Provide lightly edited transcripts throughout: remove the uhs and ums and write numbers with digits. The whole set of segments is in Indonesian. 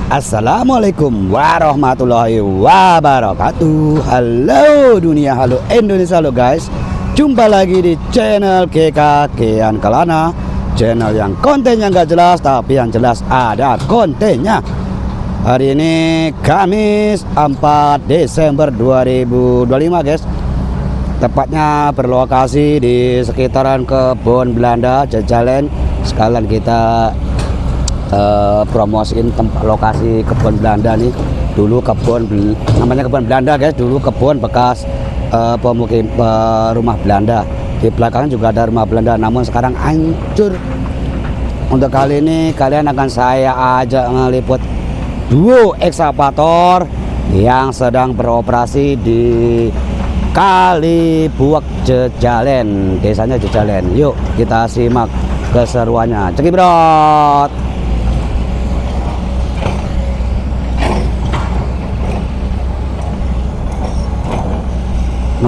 Assalamualaikum warahmatullahi wabarakatuh. Halo dunia, halo Indonesia, halo guys. Jumpa lagi di channel GKGan Kelana, channel yang kontennya nggak jelas tapi yang jelas ada kontennya. Hari ini Kamis 4 Desember 2025 guys. Tepatnya berlokasi di sekitaran kebun Belanda Jejalen. Sekalian kita promosiin tempat lokasi kebun Belanda nih. Dulu namanya kebun Belanda guys, dulu kebun bekas pemukim rumah Belanda. Di belakang juga ada rumah Belanda, namun sekarang hancur. Untuk kali ini kalian akan saya ajak meliput duo ekskavator yang sedang beroperasi di Kali Buak Jejalen, desanya Jejalen. Yuk kita simak keseruannya. Cekibrot.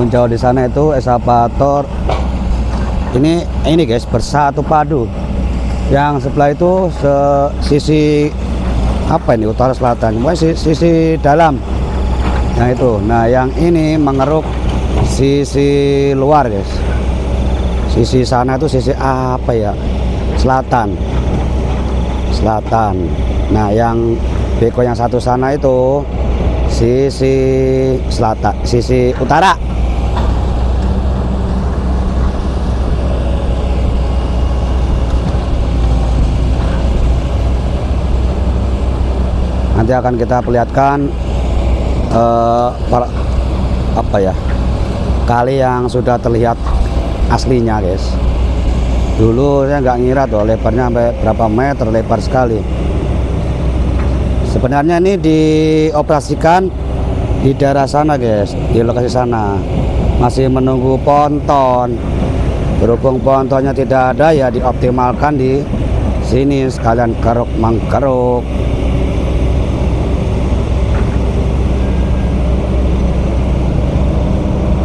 Jauh di sana itu ekskavator ini guys, bersatu padu. Yang sebelah itu sisi apa ini, utara selatan, sisi dalam. Nah itu, nah yang ini mengeruk sisi luar guys. Sisi sana itu sisi apa ya, selatan. Nah yang beko yang satu sana itu sisi selatan, sisi utara. Nanti akan kita perlihatkan apa ya, kali yang sudah terlihat aslinya guys. Dulu saya nggak ngira tuh lebarnya sampai berapa meter, lebar sekali. Sebenarnya ini dioperasikan di daerah sana guys, di lokasi sana. Masih menunggu ponton. Berhubung pontonnya tidak ada ya dioptimalkan di sini, sekalian keruk mangkeruk.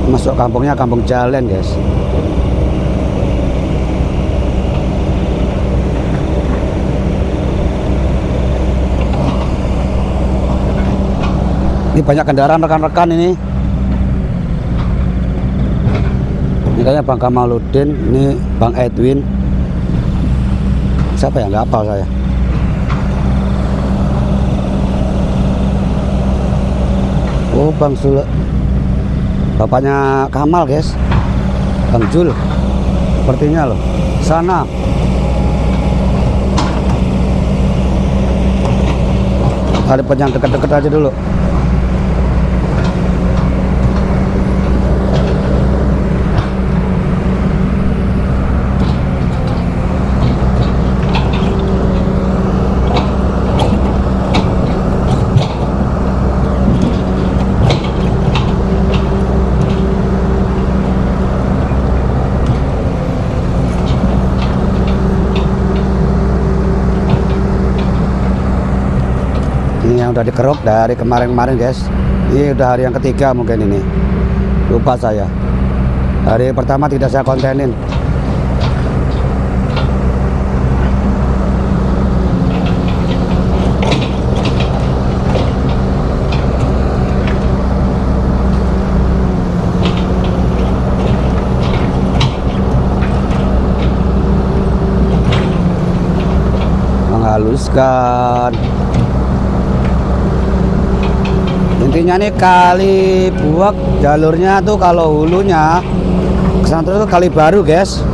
Masuk kampungnya kampung jalan guys. Ini banyak kendaraan rekan-rekan ini. Ini kayaknya Bang Kamaludin, ini Bang Edwin. Siapa ya, nggak hafal saya. Oh Bang Sule, bapaknya Kamal guys, Bang Jul sepertinya loh. Sana ada yang dekat-dekat aja dulu. Ini yang udah dikeruk dari kemarin-kemarin guys. Ini udah hari yang ketiga mungkin ini. Lupa saya. Hari pertama tidak saya kontenin. Menghaluskan. Intinya nih Kali Buak jalurnya tuh kalau hulunya kesana terus Kali Baru guys.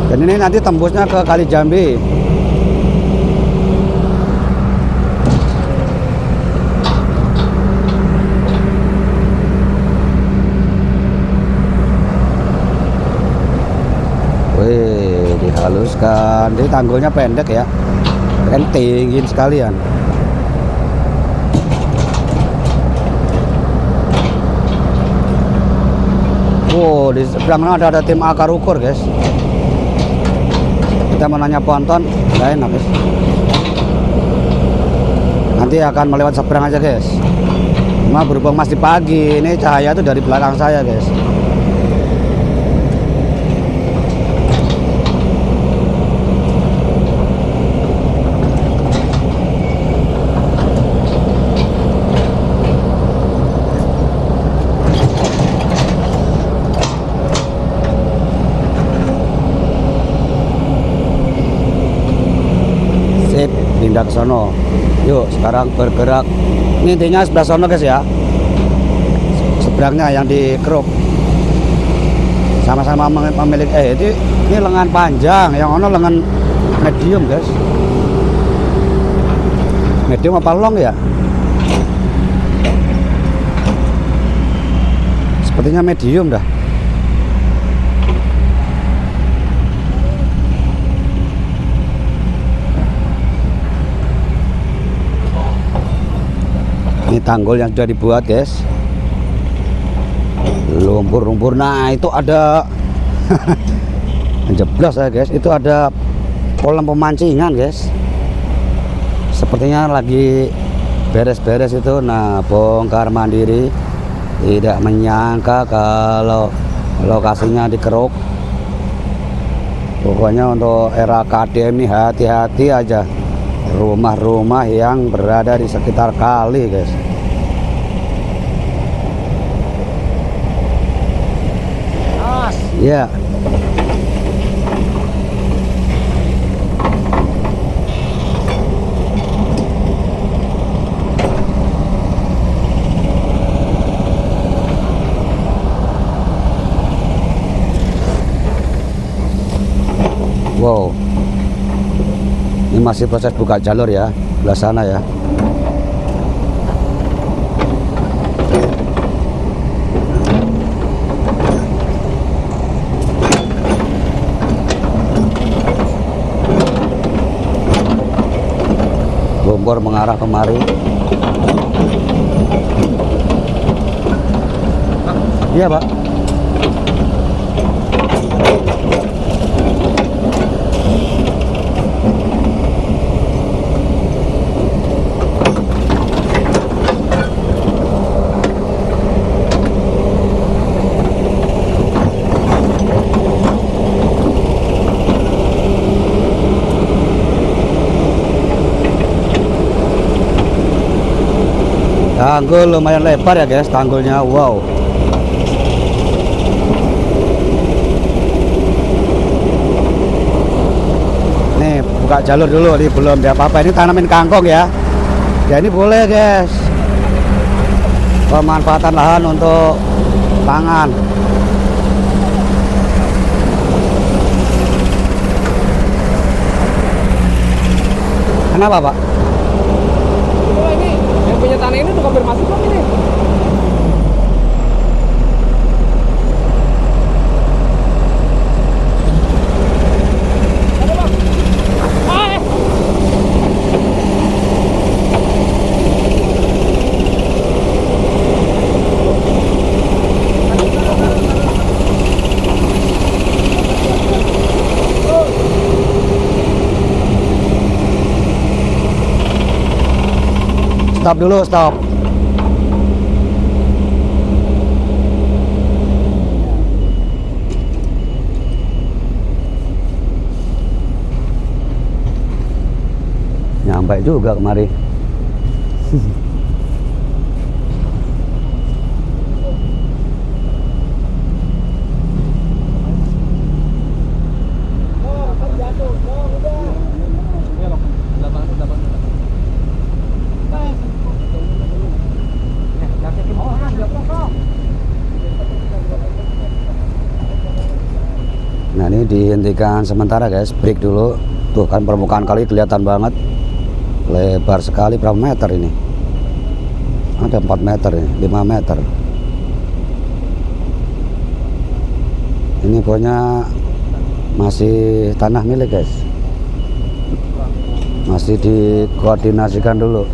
Dan ini nanti tembusnya ke Kali Jambi. Wih, dihaluskan. Jadi tanggulnya pendek ya, kan tinggi sekalian. Oh, di sebelah mana ada tim akar ukur guys. Kita mau nanya ponton, nggak enak guys. Nanti akan melewat seberang aja guys. Cuma berhubung masih pagi, ini cahaya tuh dari belakang saya guys. sono. Yuk sekarang bergerak. Ini intinya sebelah sono guys ya. Seberangnya yang dikeruk. Sama-sama memiliki ini lengan panjang, yang ono lengan medium guys. Medium apa long ya? Sepertinya medium dah. Ini tanggul yang sudah dibuat guys. Lumpur-lumpur. Nah itu ada jeblos ya guys. Itu ada kolam pemancingan guys. Sepertinya lagi beres-beres itu. Nah bongkar mandiri. Tidak menyangka kalau lokasinya dikeruk. Pokoknya untuk era KDM ini hati-hati aja rumah-rumah yang berada di sekitar kali guys. Ya. Wow. Ini masih proses buka jalur ya, belah sana ya. Lumpur mengarah kemari. Iya Pak. Tanggul lumayan lebar ya guys, tanggulnya. Wow. Nih buka jalur dulu, ini belum ada apa-apa. Ini tanamin kangkung ya. Ya ini boleh guys. Pemanfaatan lahan untuk pangan. Kenapa Pak? Punya tanah ini udah konfirmasi belum ini? Ada Bang. Stop dulu, stop. Nyampe juga kemari. Nah ini dihentikan sementara guys, break dulu. Tuh kan permukaan kali kelihatan banget. Lebar sekali, berapa meter ini? Ada 4 meter ya, 5 meter. Ini pokoknya masih tanah milik guys. Masih dikoordinasikan dulu.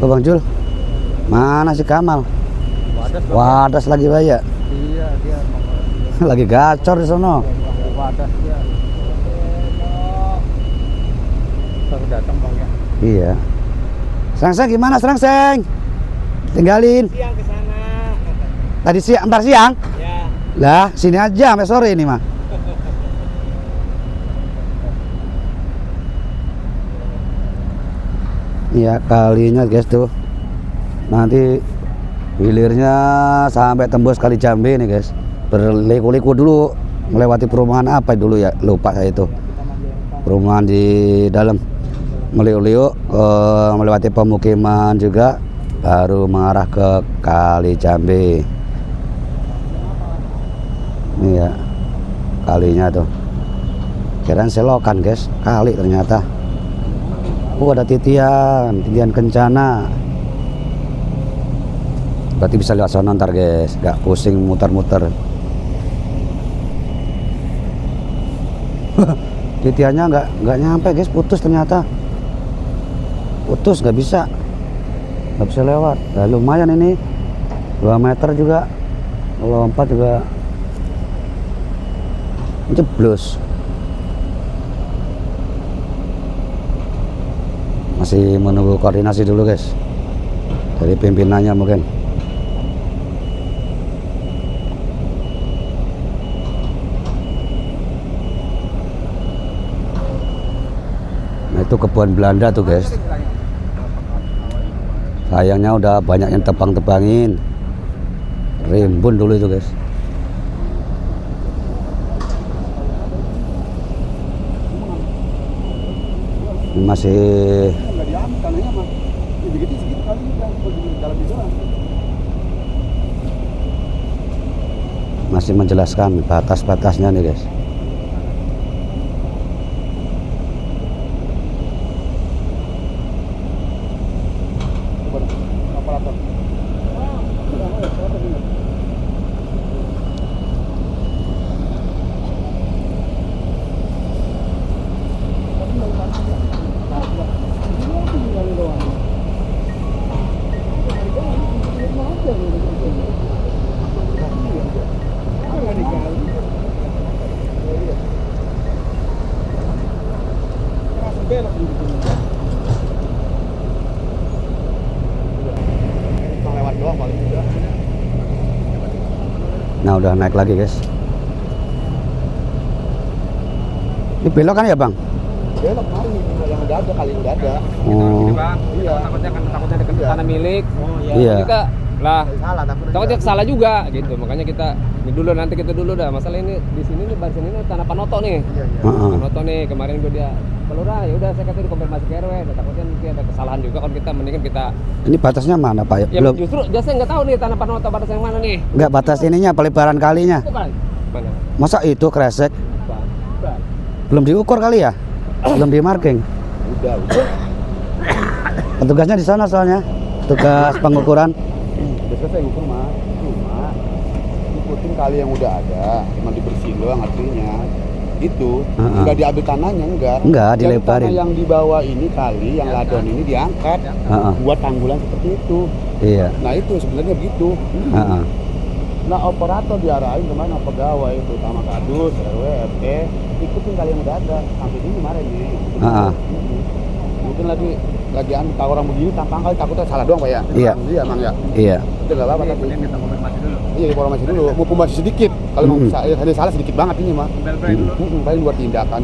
Oh Bang Jul, mana si Kamal? Wadas lagi banyak. Iya dia Lagi gacor di sono. wadas dia. Baru datang Bang ya. Iya. Serangseng gimana Serangseng? Tinggalin. Siang ke sana. Tadi siang, ntar siang. Ya. Lah, sini aja sampai sore ini mah. Iya, kalinya guys tuh. Nanti hilirnya sampai tembus Kali Jambe nih guys. Berliku-liku dulu melewati perumahan apa dulu ya? Lupa saya itu. Perumahan di dalam. meliuk-liuk melewati pemukiman juga, baru mengarah ke Kali Jambe. Ini ya kalinya tuh, kirain selokan guys, kali ternyata. Ada titian kencana. Berarti bisa lewat sana ntar guys, gak pusing muter-muter. Titiannya nggak nyampe guys, putus ternyata. Putus, nggak bisa lewat. Nah, lumayan ini 2 meter juga, lompat juga jeblos. Masih menunggu koordinasi dulu guys dari pimpinannya mungkin. Nah itu kebun Belanda tuh guys. Sayangnya udah banyak yang tebang-tebangin. Rimbun dulu itu guys. Ini masih menjelaskan batas-batasnya nih guys. Nah udah naik lagi guys. Ini belok kan ya bang? Belok mari, yang udah ada kali udah ada. Oh. Iya. Takutnya dekat tanah milik. Oh Iya. Kita lah. Salah, Takutnya salah juga gitu. Makanya kita ini dulu, nanti kita dulu dah. Masalah ini di sini nih, barisan ini tanah Panoto nih. Iya, iya. Panoto nih, kemarin gue dia pelurah, ya udah saya kata dikonfirmasi ke RW. Takutnya nanti ada kesalahan juga kalau kita, mendingan kita. Ini batasnya mana pak? Ya Belum. justru saya nggak tahu nih tanah Panoto batas yang mana nih. Nggak, batas ininya pelebaran kalinya. Bukan. Mana? Masa itu kresek? Bukan. Belum diukur kali ya? Belum di marking? Udah. Petugasnya di sana soalnya. Tugas pengukuran. Udah selesai ngukur mah. Cuma ikutin kali yang udah ada, cuma dibersihin doang artinya. Itu enggak diambil tanahnya, enggak. Enggak, Jadi dilebarin. tanah yang di bawah ini kali, yang ladon ini diangkat buat tanggulan seperti itu. Iya. Nah itu sebenarnya begitu. Nah operator diarahin kemana, pegawai itu sama kadus, RW, RT, ikutin kali yang udah ada sampai sini kemarin nih. Mungkin lagi tahu orang begini tampang kali takutnya salah doang pak ya. Iya. Iya emang ya. Iya. Itu nggak apa-apa tapi. Kita konfirmasi dulu. Iya informasi dulu, mumpung masih sedikit. Kalau ada salah sedikit banget ini mah. Paling buat tindakan.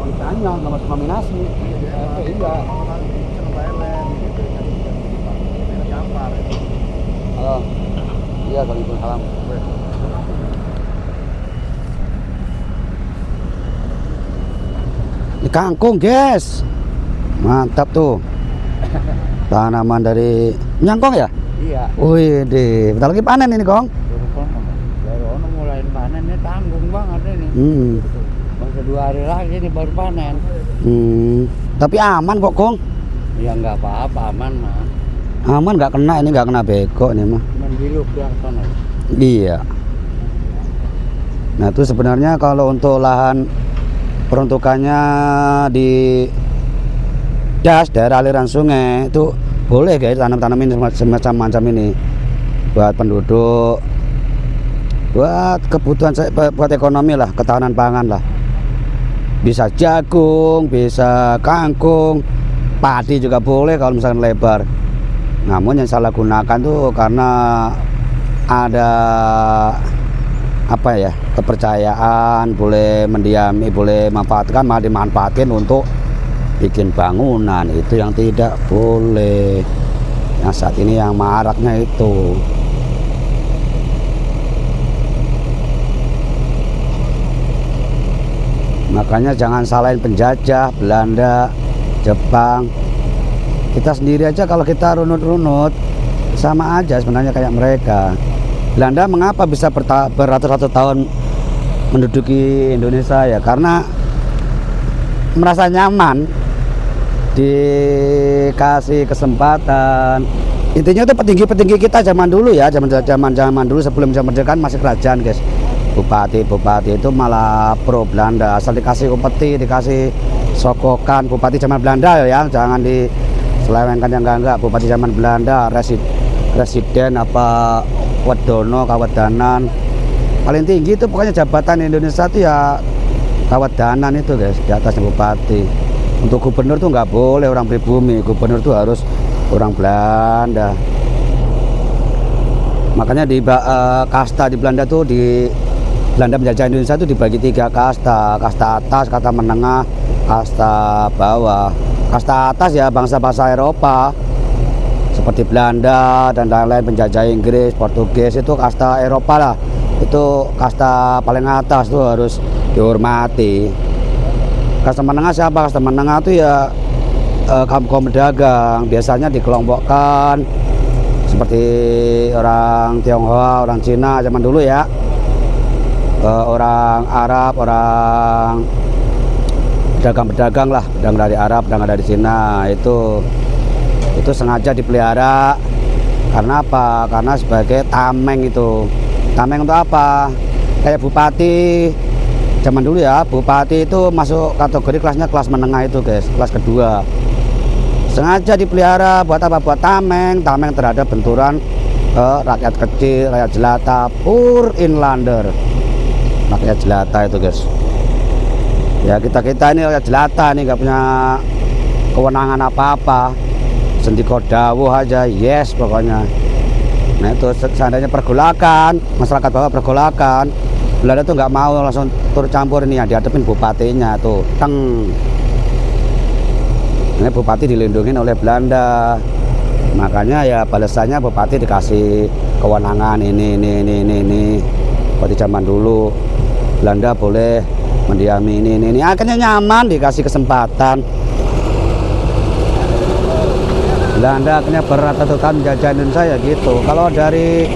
Ditanya nggak masuk nominasi. Iya. Halo. Iya, Waalaikumsalam. Ini kangkung guys. Mantap tuh. Tanaman dari nyangkong ya? Iya. Wih deh, bentar lagi panen ini kong. Baru ono mulai panen ini tanggung banget ini. Baru 2 hari lagi ini baru panen. Tapi aman kok kong. Ya nggak apa-apa, aman mah. Aman, nggak kena, ini nggak kena beko ini mah. Mendiluk yang sana. Iya. Nah itu sebenarnya kalau untuk lahan peruntukannya di das daerah aliran sungai itu boleh guys, tanam-tanamin semacam macam ini buat penduduk, buat kebutuhan buat ekonomi lah, ketahanan pangan lah. Bisa jagung, bisa kangkung, padi juga boleh kalau misalkan lebar. Namun yang salah gunakan tuh karena ada apa ya, kepercayaan boleh mendiami, boleh manfaatkan, malah dimanfaatin untuk bikin bangunan, itu yang tidak boleh. Yang saat ini yang maraknya itu. Makanya jangan salahin penjajah Belanda, Jepang. Kita sendiri aja kalau kita runut-runut sama aja sebenarnya kayak mereka. Belanda mengapa bisa beratus-ratus tahun menduduki Indonesia ya? Karena merasa nyaman, dikasih kesempatan. Intinya itu petinggi-petinggi kita zaman dulu ya, zaman dulu sebelum kemerdekaan masih kerajaan guys. Bupati itu malah pro Belanda, asal dikasih upeti, dikasih sokokan. Bupati zaman Belanda ya, jangan diselewengkan yang enggak. Bupati zaman Belanda, residen apa Wedono, Kawedanan, paling tinggi itu pokoknya jabatan Indonesia itu ya Kawedanan itu guys, di atasnya bupati. Untuk gubernur tuh nggak boleh orang pribumi, gubernur tuh harus orang Belanda. Makanya di kasta di Belanda tuh, di Belanda menjajah Indonesia itu dibagi 3 kasta, kasta atas, kasta menengah, kasta bawah. Kasta atas ya bangsa-bangsa Eropa seperti Belanda dan lain-lain, penjajah Inggris, Portugis, itu kasta Eropa lah. Itu kasta paling atas tuh harus dihormati. Kasta menengah siapa? Kasta menengah itu ya kaum pedagang, biasanya dikelompokkan seperti orang Tionghoa, orang Cina zaman dulu ya. Orang Arab, orang pedagang-pedagang lah, pedagang dari Arab, pedagang dari Cina, itu sengaja dipelihara. Karena apa? Karena sebagai tameng itu. Tameng untuk apa? Kayak bupati zaman dulu ya, bupati itu masuk kategori kelasnya kelas menengah itu guys, kelas kedua. Sengaja dipelihara buat apa? Buat tameng terhadap benturan rakyat kecil, rakyat jelata, poor inlander. Rakyat jelata itu guys. Ya kita ini rakyat jelata nih, nggak punya kewenangan apa-apa, sendiko dawuh aja, yes pokoknya. Nah itu seandainya pergolakan, masyarakat bawah pergolakan, Belanda tuh nggak mau langsung turut campur ini, ya dihadapin bupatinya tuh, teng. Ini bupati dilindungi oleh Belanda, makanya ya balasannya bupati dikasih kewenangan ini. Seperti zaman dulu Belanda boleh mendiami ini. Akhirnya nyaman, dikasih kesempatan. Belanda akhirnya beratus-ratus menjajah Indonesia ya gitu. Kalau dari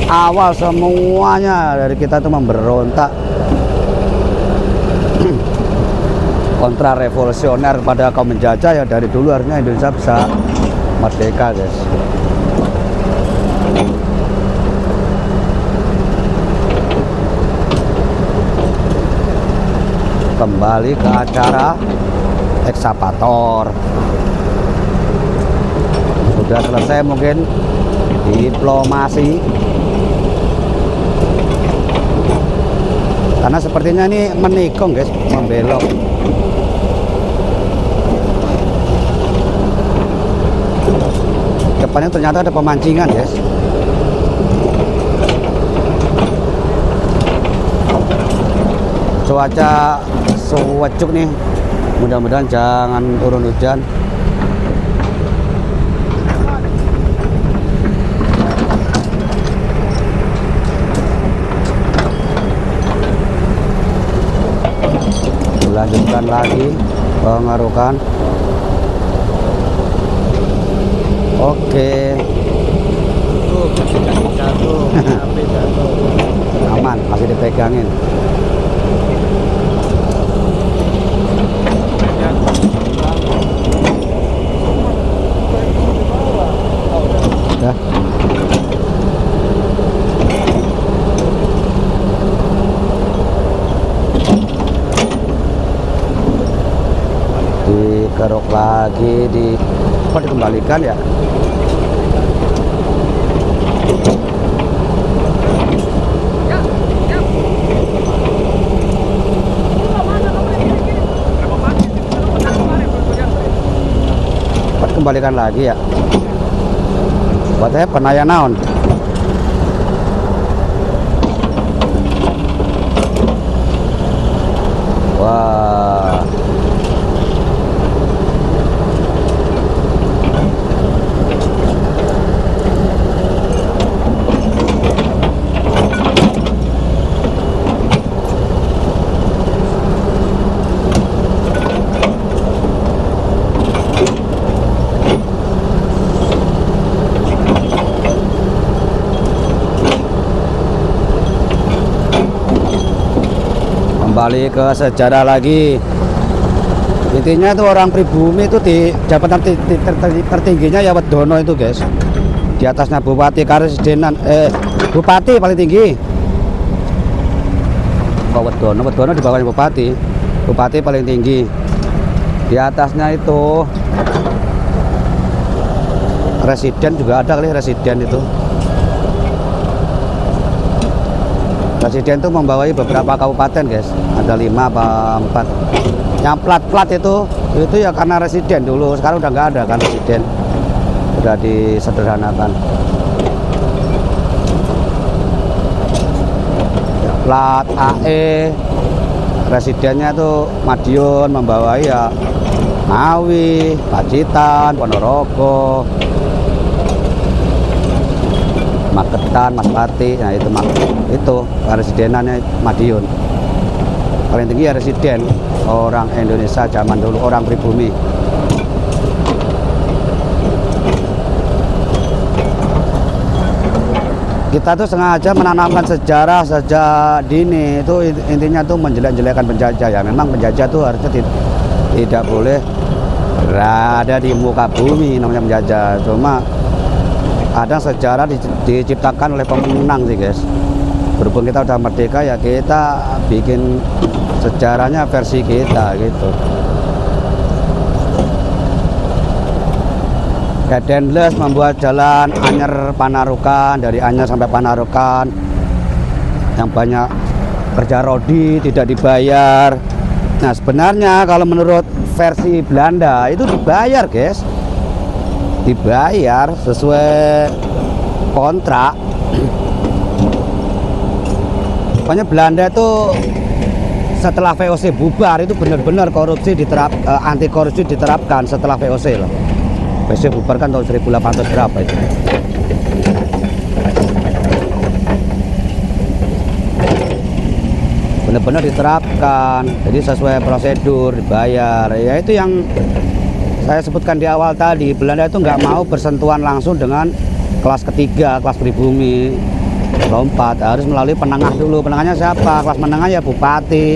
awal semuanya dari kita itu memberontak kontra revolusioner pada kaum menjajah ya, dari dulu harusnya Indonesia bisa merdeka guys. Kembali ke acara ekskavator. Sudah selesai mungkin diplomasi. Karena sepertinya ini menikung guys, membelok. Depannya ternyata ada pemancingan guys. Cuaca sejuk nih, mudah-mudahan jangan turun hujan. Lanjutkan lagi pengarukan. Oke. Aman, masih dipegangin. Udah. Dikeruk lagi, kok dikembalikan ya? Kok dikembalikan lagi ya? Buat saya penaya naon. Wah. kembali ke sejarah lagi. Intinya itu orang pribumi itu di jabatan tertingginya ya Wedono itu guys. Di atasnya Bupati Karesidenan, Bupati paling tinggi. Wedono di bawahnya Bupati. Bupati paling tinggi. Di atasnya itu residen juga ada kali, residen itu. Presiden itu membawahi beberapa kabupaten guys, ada 5 apa 4. Yang plat-plat itu ya karena residen dulu, sekarang udah nggak ada kan residen, udah disederhanakan. Ya, plat AE, residennya itu Madiun, membawahi ya Ngawi, Pacitan, Ponorogo, Magetan, Masbate. Nah itu residenannya Madiun. Paling tinggi ya residen orang Indonesia zaman dulu, orang pribumi. Kita tuh sengaja menanamkan sejarah sejak dini, itu intinya tuh menjelek-jelekan penjajah. Ya memang penjajah tuh harusnya tidak boleh berada di muka bumi, namanya penjajah. Cuma ada sejarah diciptakan oleh pemenang sih guys. Berhubung kita udah merdeka ya kita bikin sejarahnya versi kita gitu. Denles membuat jalan Anyer Panarukan, dari Anyer sampai Panarukan yang banyak kerja rodi tidak dibayar. Nah sebenarnya kalau menurut versi Belanda itu dibayar guys, dibayar sesuai kontrak. Pokoknya Belanda itu setelah VOC bubar itu benar-benar korupsi anti korupsi diterapkan setelah VOC loh. VOC bubar kan tahun 1800 berapa itu. Benar-benar diterapkan, jadi sesuai prosedur dibayar. Ya itu yang saya sebutkan di awal tadi, Belanda itu nggak mau bersentuhan langsung dengan kelas ketiga, kelas pribumi. Lompat harus melalui penengah dulu. Penengahnya siapa? Kelas menengah ya bupati,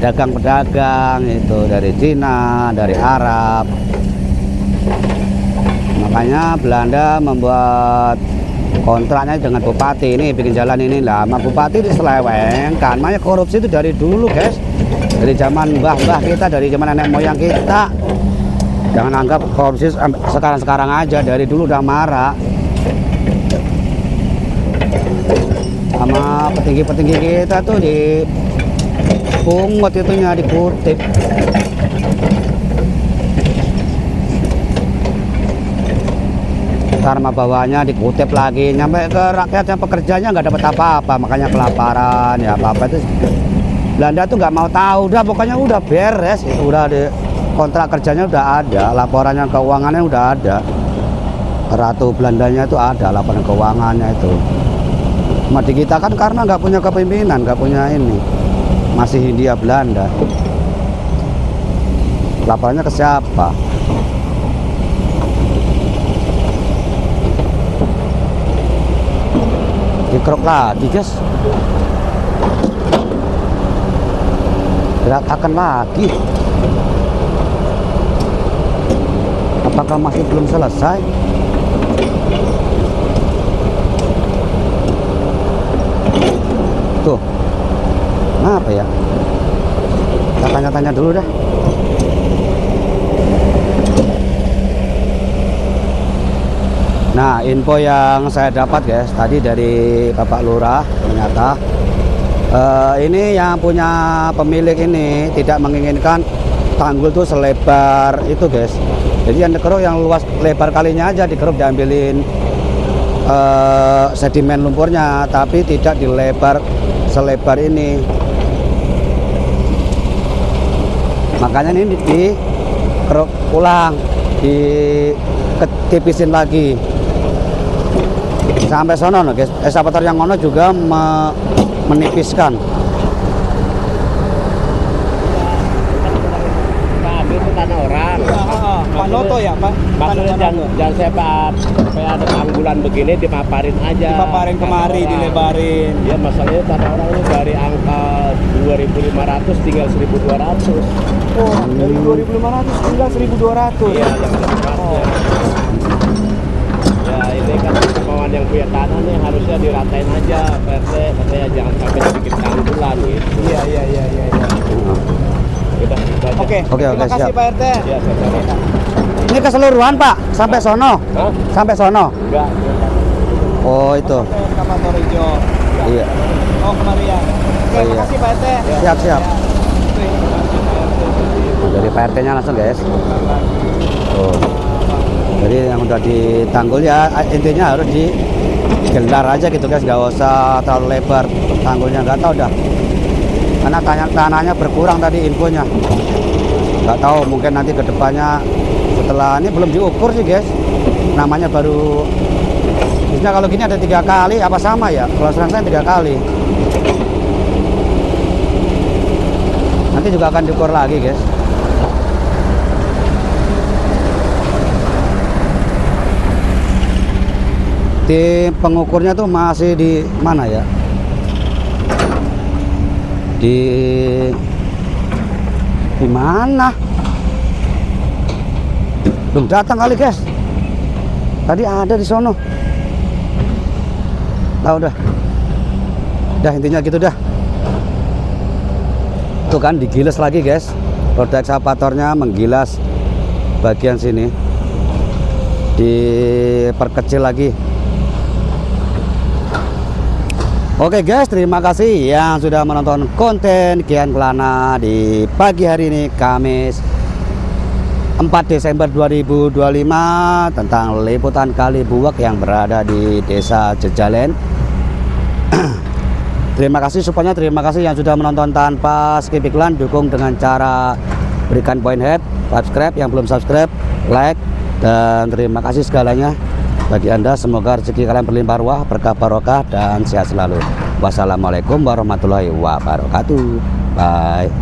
pedagang itu dari Cina, dari Arab. Makanya Belanda membuat kontraknya dengan bupati, ini bikin jalan ini lah, sama bupati diselewengkan. Makanya korupsi itu dari dulu guys, dari zaman mbah-mbah kita, dari zaman nenek moyang kita. Jangan anggap korupsi sekarang-sekarang aja, dari dulu udah marak. Sama petinggi-petinggi kita tuh dipungut itunya, dikutip. Karma bawahnya dikutip lagi, nyampe ke rakyat yang pekerjanya nggak dapat apa-apa, makanya kelaparan ya apa-apa itu. Belanda tuh nggak mau tahu, udah pokoknya udah beres, itu udah di kontrak kerjanya udah ada, laporannya keuangannya udah ada. Ratu Belandanya itu ada laporan keuangannya itu. Cuma di kita kan karena nggak punya kepemimpinan, nggak punya ini, masih Hindia Belanda. Laporannya ke siapa? Dikerok lagi guys, berantakan lagi. Apakah masih belum selesai? Tuh, apa ya? Kita tanya-tanya dulu dah. Nah, info yang saya dapat guys tadi dari Bapak Lurah, ternyata ini yang punya pemilik ini tidak menginginkan tanggul tuh selebar itu guys. Jadi yang dikeruk yang luas lebar kalinya aja dikeruk, diambilin sedimen lumpurnya, tapi tidak dilebar selebar ini. Makanya ini dikeruk ulang, diketipisin lagi. Sampai sono no guys, eskavator yang ngono juga menipiskan. Itu tanah orang. Pak Noto ya Pak? Maksudnya jangan sampai ada tanggulan begini dipaparin aja. Dipaparin kemari, dilebarin. Ya masalahnya kata orang ini dari angka 2.500 tinggal 1.200. Oh, dari 2.500 tinggal 1.200. Iya, yang tempatnya. Ya ini kan kemauan yang punya tanah nih harusnya diratain aja, Pak RT. Katanya jangan sampai bikin tanggulan gitu. Iya. Kita aja. Oke, terima kasih siap. Pak RT. Ya, sama-sama. Ini keseluruhan Pak, sampai sono. Hah? Sampai sono. Enggak. Oh itu. Sampai Kapator Ijo. Iya. Oh, kemari ya. Oke, Oh, iya. makasih Pak RT. Siap. Ya. Nah, dari Pak RT-nya langsung guys. Oh. Jadi yang udah ditanggul ya intinya harus digelar aja gitu guys, nggak usah terlalu lebar tanggulnya, nggak tahu dah. Karena tanahnya berkurang tadi infonya. Nggak tahu mungkin nanti kedepannya setelah ini belum diukur sih guys. Namanya baru. Biasanya kalau gini ada 3 kali apa sama ya? Kalau serang-serang 3 kali. Nanti juga akan diukur lagi guys. Di pengukurnya tuh masih di mana ya? Di mana? Belum datang kali guys. Tadi ada di sono. Tahu dah. Dah intinya gitu dah. Tuh kan digilas lagi guys. Roda ekskavatornya menggilas bagian sini. Diperkecil lagi. Oke guys, terima kasih yang sudah menonton konten Kian Kelana di pagi hari ini, Kamis 4 Desember 2025, tentang liputan Kali Buwak yang berada di Desa Jejalen. Terima kasih yang sudah menonton tanpa skip iklan. Dukung dengan cara berikan point head, subscribe yang belum subscribe, like, dan terima kasih segalanya bagi Anda. Semoga rezeki kalian berlimpah ruah, berkah barokah, dan sehat selalu. Wassalamualaikum warahmatullahi wabarakatuh. Bye.